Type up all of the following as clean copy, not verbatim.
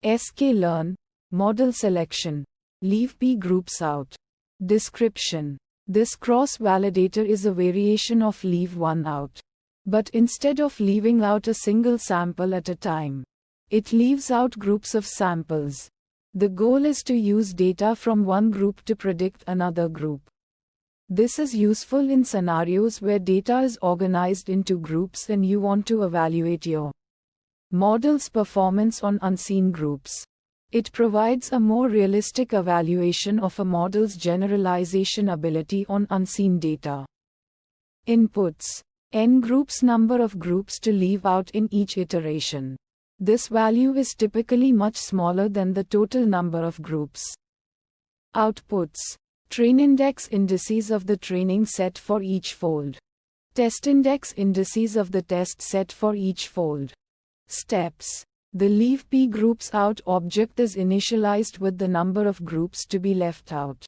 sklearn, model selection, LeavePGroupsOut. Description. This cross-validator is a variation of LeaveOneOut. But instead of leaving out a single sample at a time, it leaves out groups of samples. The goal is to use data from one group to predict another group. This is useful in scenarios where data is organized into groups and you want to evaluate your model's performance on unseen groups. It provides a more realistic evaluation of a model's generalization ability on unseen data. Inputs. N groups, number of groups to leave out in each iteration. This value is typically much smaller than the total number of groups. Outputs. Train index indices of the training set for each fold. Test index indices of the test set for each fold. Steps. The LeavePGroupsOut object is initialized with the number of groups to be left out.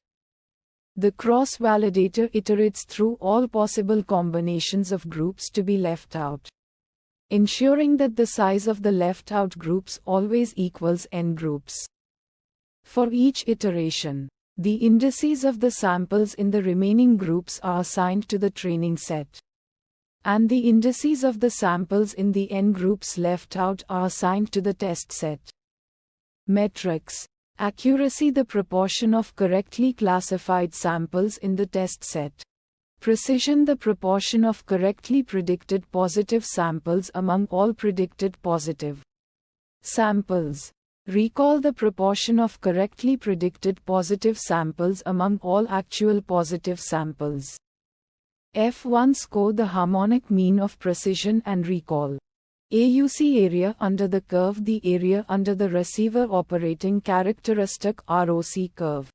The cross-validator iterates through all possible combinations of groups to be left out, ensuring that the size of the left-out groups always equals n groups. For each iteration, the indices of the samples in the remaining groups are assigned to the training set, and the indices of the samples in the n groups left out are assigned to the test set. Metrics. Accuracy, the proportion of correctly classified samples in the test set. Precision, the proportion of correctly predicted positive samples among all predicted positive samples. Recall, the proportion of correctly predicted positive samples among all actual positive samples. F1 score, the harmonic mean of precision and recall. AUC, area under the curve, the area under the receiver operating characteristic ROC curve,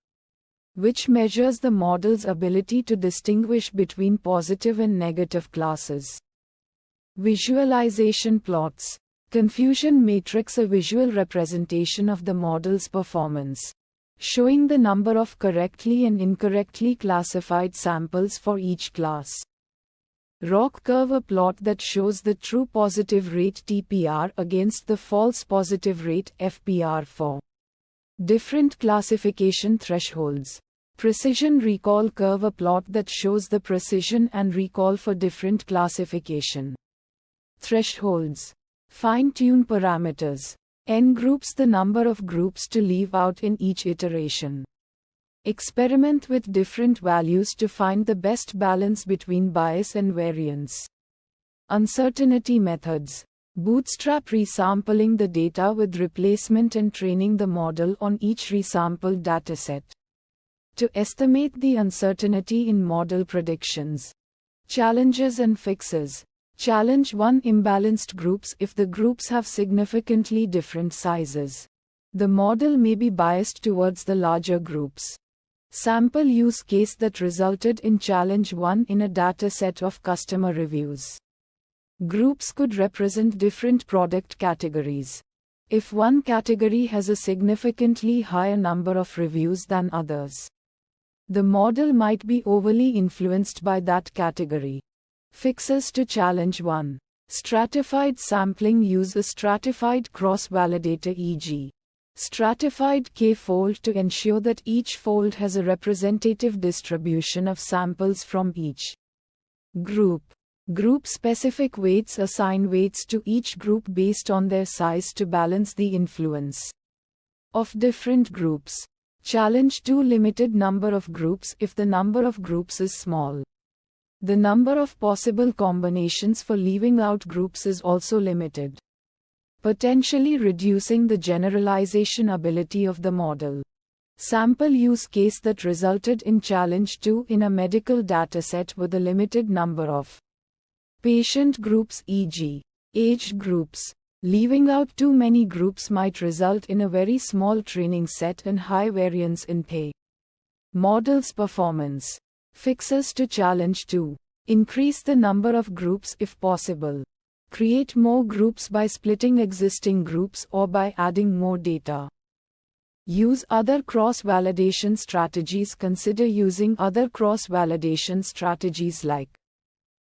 which measures the model's ability to distinguish between positive and negative classes. Visualization plots. Confusion matrix, a visual representation of the model's performance, showing the number of correctly and incorrectly classified samples for each class. ROC curve, a plot that shows the true positive rate TPR against the false positive rate FPR for different classification thresholds. Precision recall curve, a plot that shows the precision and recall for different classification thresholds. Fine-tune parameters. N groups, the number of groups to leave out in each iteration. Experiment with different values to find the best balance between bias and variance. Uncertainty methods. Bootstrap, resampling the data with replacement and training the model on each resampled dataset to estimate the uncertainty in model predictions. Challenges and fixes. Challenge 1. Imbalanced groups. If the groups have significantly different sizes, the model may be biased towards the larger groups. Sample use case that resulted in challenge 1 in a dataset of customer reviews. Groups could represent different product categories. If one category has a significantly higher number of reviews than others, the model might be overly influenced by that category. Fixes to challenge 1. Stratified sampling. Use a stratified cross-validator, e.g., stratified k-fold, to ensure that each fold has a representative distribution of samples from each group. Group-specific weights. Assign weights to each group based on their size to balance the influence of different groups. Challenge 2. Limited number of groups. If the number of groups is small, the number of possible combinations for leaving out groups is also limited, potentially reducing the generalization ability of the model. Sample use case that resulted in challenge 2 in a medical dataset with a limited number of patient groups, e.g., age groups. Leaving out too many groups might result in a very small training set and high variance in the model's performance. Fixes to challenge 2. Increase the number of groups if possible. Create more groups by splitting existing groups or by adding more data. Use other cross-validation strategies. Consider using other cross-validation strategies like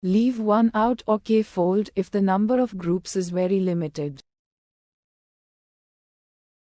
leave one out or k-fold if the number of groups is very limited.